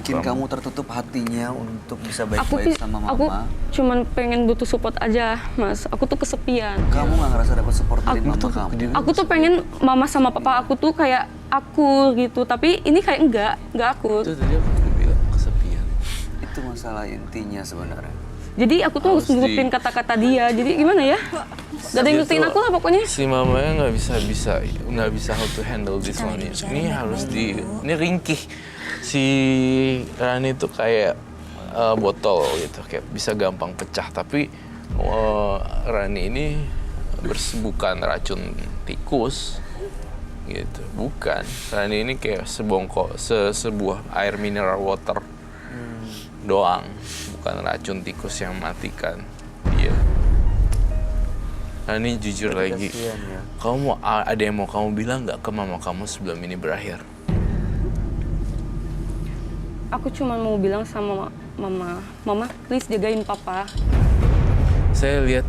bikin kamu tertutup hatinya untuk bisa baik-baik sama mama? Aku cuman pengen butuh support aja, Mas. Aku tuh kesepian. Kamu nggak ngerasa dapat support dari mama kamu? Aku tuh pengen mama sama papa aku tuh kayak aku gitu, tapi ini kayak enggak aku. Itu tadi aku udah bilang kesepian. Itu masalah intinya sebenarnya. Jadi aku tuh harus ngikutin kata-kata dia. Jadi gimana ya? Gak ada yang ngertiin aku lah pokoknya. Si mamanya nggak bisa how to handle this one. Ini harus ini ringkih. Si Rani tuh kayak botol gitu, kayak bisa gampang pecah. Tapi Rani ini bukan racun tikus gitu, bukan. Rani ini kayak sebuah air mineral water doang, bukan racun tikus yang matikan dia. Rani jujur lagi, ya. kamu ada yang mau kamu bilang nggak ke mama kamu sebelum ini berakhir? Aku cuma mau bilang sama mama please jagain papa. Saya lihat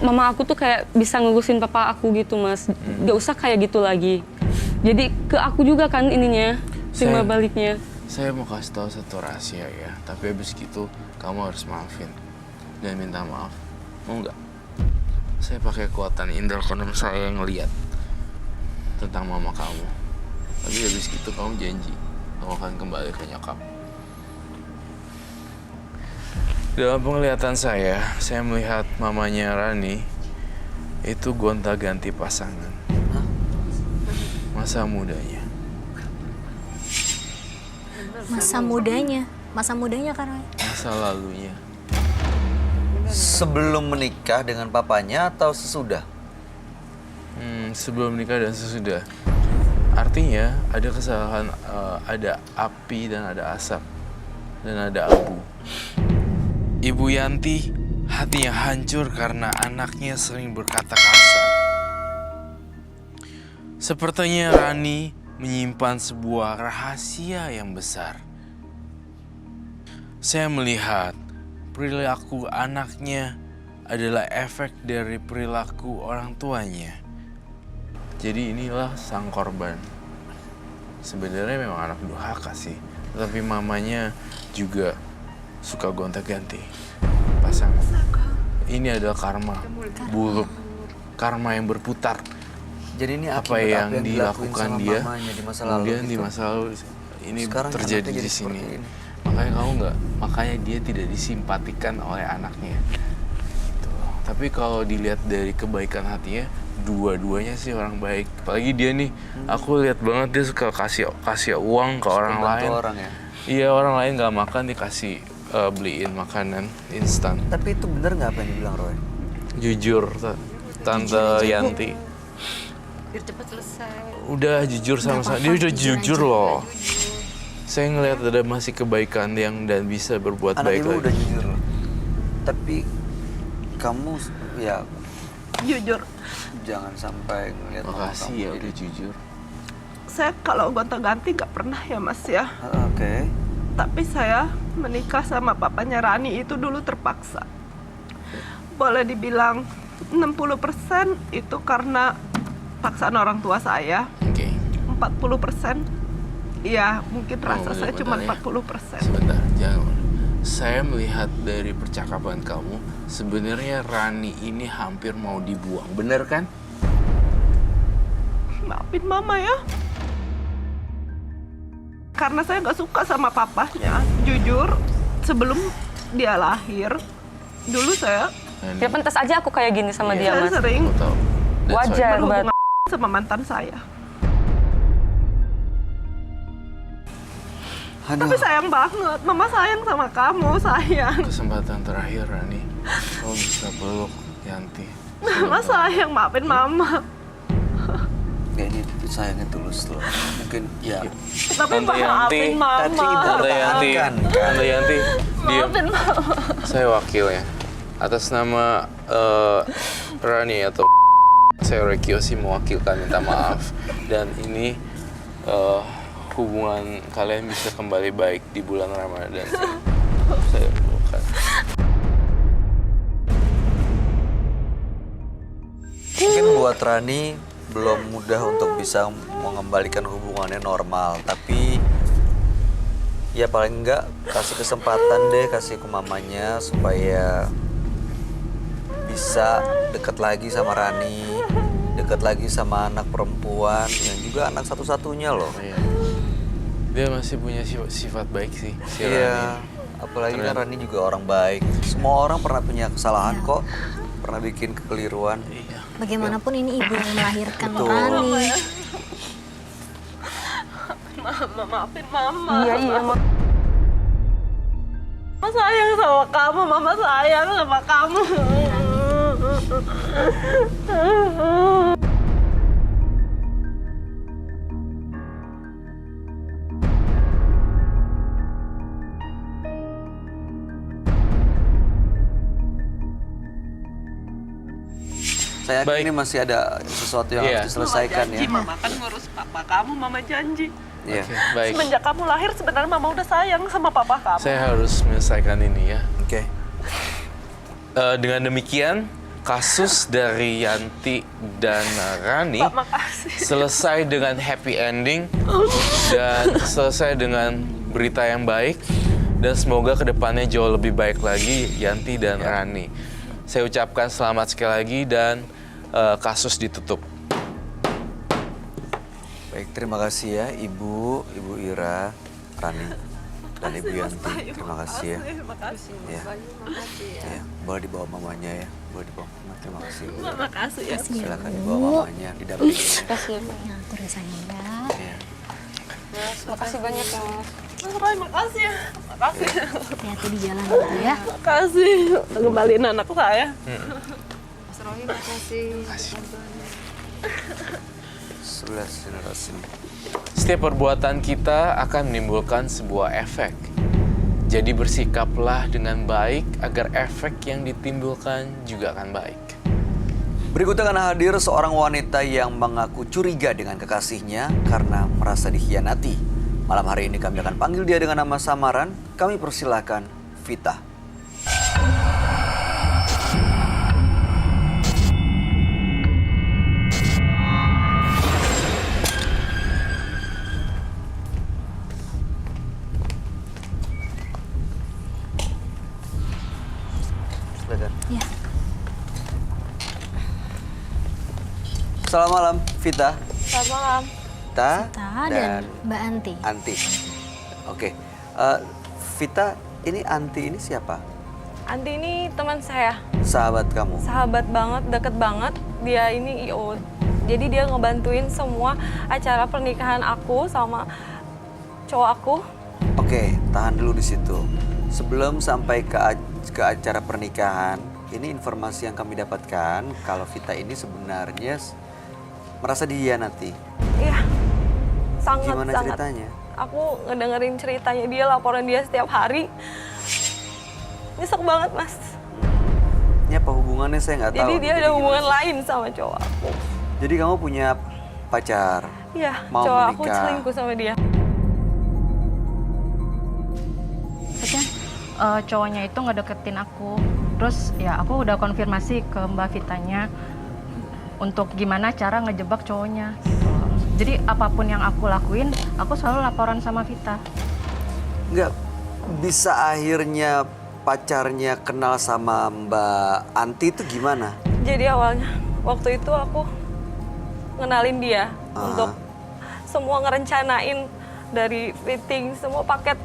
Mama aku tuh kayak bisa ngurusin papa aku gitu, Mas. Gak usah kayak gitu lagi. Jadi ke aku juga kan ininya, timbal baliknya. Saya mau kasih tahu satu rahasia ya, tapi habis gitu kamu harus maafin dan minta maaf. Mau nggak? Saya pakai kekuatan indrakonam saya ngeliat tentang mama kamu. Tapi habis gitu kamu janji kamu akan kembali ke nyokap. Dalam penglihatan saya melihat mamanya Rani itu gonta-ganti pasangan. Masa mudanya. Masa mudanya karena Masa lalunya. Sebelum menikah dengan papanya atau sesudah? Sebelum nikah dan sesudah. Artinya ada kesalahan, ada api dan ada asap dan ada abu. Ibu Yanti hatinya hancur karena anaknya sering berkata kasar. Sepertinya Rani menyimpan sebuah rahasia yang besar. Saya melihat perilaku anaknya adalah efek dari perilaku orang tuanya. Jadi inilah sang korban. Sebenarnya memang anak durhaka sih, tapi mamanya juga suka gonta-ganti pasangan. Ini adalah karma buruk, karma yang berputar. Jadi ini Apa yang dilakukan dia di masa lalu kemudian gitu. di masa lalu ini Sekarang terjadi anaknya di jadi sini. seperti ini. Makanya dia tidak disimpatikan oleh anaknya. Gitu. Tapi kalau dilihat dari kebaikan hatinya, dua-duanya sih orang baik. Apalagi dia nih, aku lihat banget dia suka kasih uang ke orang lain. Orang ya. Iya, orang lain nggak makan dikasih beliin makanan instan. Tapi itu bener nggak apa yang dibilang Roy? Jujur, Tante Yanti. biar cepat selesai. Udah jujur sama saya. Dia udah jujur loh. Saya ngelihat ada masih kebaikan dan bisa berbuat Anak baik ibu lagi. udah jujur loh. Tapi kamu ya Jujur, jangan sampai ngeliat mama Makasih kamu ya jadi- udah jujur. saya kalau gonta-ganti gak pernah ya Mas ya. Oke. Tapi saya menikah sama papanya Rani itu dulu terpaksa. Boleh dibilang 60% itu karena paksaan orang tua saya. Oke. 40% ya mungkin rasa saya cuma Bentar ya. 40%. Sebentar, jangan. Saya melihat dari percakapan kamu, sebenarnya Rani ini hampir mau dibuang, bener kan? Maafin mama ya. Karena saya nggak suka sama papahnya. Jujur, sebelum dia lahir, dulu saya Rani, Ya pentas aja aku kayak gini sama dia, Mas. sering aku tahu. That's Wajar why. banget. berhubungan sama mantan saya. Aduh. Tapi sayang banget, mama sayang sama kamu, sayang. Kesempatan terakhir, Rani. Kamu bisa peluk Yanti. Mama sayang, maafin mama. Ya, ini sayangnya tulus loh. Mungkin ya. Tapi Tante Yanti. maafin mama. Tapi ibu- Tante Yanti, Pertahankan, kan? Tante Yanti, diam. Maafin mama. Saya wakilnya. Atas nama Rani atau saya Rekiosi mewakilkan minta maaf. Dan ini hubungan kalian bisa kembali baik di bulan Ramadan. Saya bukan. Mungkin buat Rani belum mudah untuk bisa mengembalikan hubungannya normal, tapi Ya paling enggak kasih kesempatan deh, kasih ke mamanya supaya bisa deket lagi sama Rani, deket lagi sama anak perempuan yang juga anak satu-satunya loh. Iya. Dia masih punya sifat baik sih, si Iya, Rani. apalagi kan Keren. Rani juga orang baik. Semua orang pernah punya kesalahan kok, pernah bikin kekeliruan. Iya. Bagaimanapun ini ibu yang melahirkan Betul. Rani. Mama, maafin Mama. Iya, Ma. Mama sayang sama kamu, Mama sayang sama kamu. Saya yakin Baik. ini masih ada sesuatu yang Iya. harus diselesaikan Mama ya. janji, Mama kan ngurus papa kamu, Mama janji. Iya. Oke, baik. Semenjak kamu lahir sebenarnya Mama udah sayang sama papa kamu. Saya harus menyelesaikan ini ya. Oke. Dengan demikian, kasus dari Yanti dan Rani Pak, makasih. selesai dengan happy ending dan selesai dengan berita yang baik, dan semoga kedepannya jauh lebih baik lagi Yanti dan Rani. Saya ucapkan selamat sekali lagi dan kasus ditutup. Baik, terima kasih ya Ibu Ira, Rani, dan Ibu Yanti. Terima kasih ya. Makasih. Ya. Ya, boleh dibawa mamanya ya. Boleh dibawa mama. Terima kasih Bu. Makasih ya. Silakan dibawa mamanya, didampingin ya. Makasih ya, Bu. Ngatur ya sayang ya. Ya. Makasih banyak ya, Mas. Mas Roy, makasih ya. Makasih. Hati-hati di jalan gitu ya. Makasih. Udah kembaliin anak saya. Mas Roy makasih. Sebelah generasi. Setiap perbuatan kita akan menimbulkan sebuah efek. Jadi bersikaplah dengan baik agar efek yang ditimbulkan juga akan baik. Berikutnya akan hadir seorang wanita yang mengaku curiga dengan kekasihnya karena merasa dikhianati. Malam hari ini kami akan panggil dia dengan nama samaran. Kami persilahkan Vita. Silakan. Ya. Selamat malam, Vita. Selamat malam. Vita Ta dan Mbak Anti. Anti. Oke. Vita, ini Anti ini siapa? Anti ini teman saya, Sahabat kamu? sahabat banget, deket banget. Dia ini IO. Jadi dia ngebantuin semua acara pernikahan aku sama cowok aku. Oke, tahan dulu di situ. Sebelum sampai ke acara pernikahan, ini informasi yang kami dapatkan kalau Vita ini sebenarnya merasa dikhianati. Iya, sangat. Gimana ceritanya? Aku ngedengerin ceritanya dia, laporan dia setiap hari. Nyesek banget, Mas. Ini apa hubungannya saya nggak tahu. Jadi dia ada gimana hubungan sih? lain sama cowok aku. Jadi kamu punya pacar? Iya, Mau cowok aku menikah. selingkuh sama dia. Maksudnya cowoknya itu ngedeketin aku. Terus ya aku udah konfirmasi ke Mbak Vitanya untuk gimana cara ngejebak cowoknya. Jadi apapun yang aku lakuin, aku selalu laporan sama Vita. Nggak bisa akhirnya pacarnya kenal sama Mbak Anti itu gimana? Jadi awalnya, waktu itu aku ngenalin dia untuk semua ngerencanain dari fitting, semua paket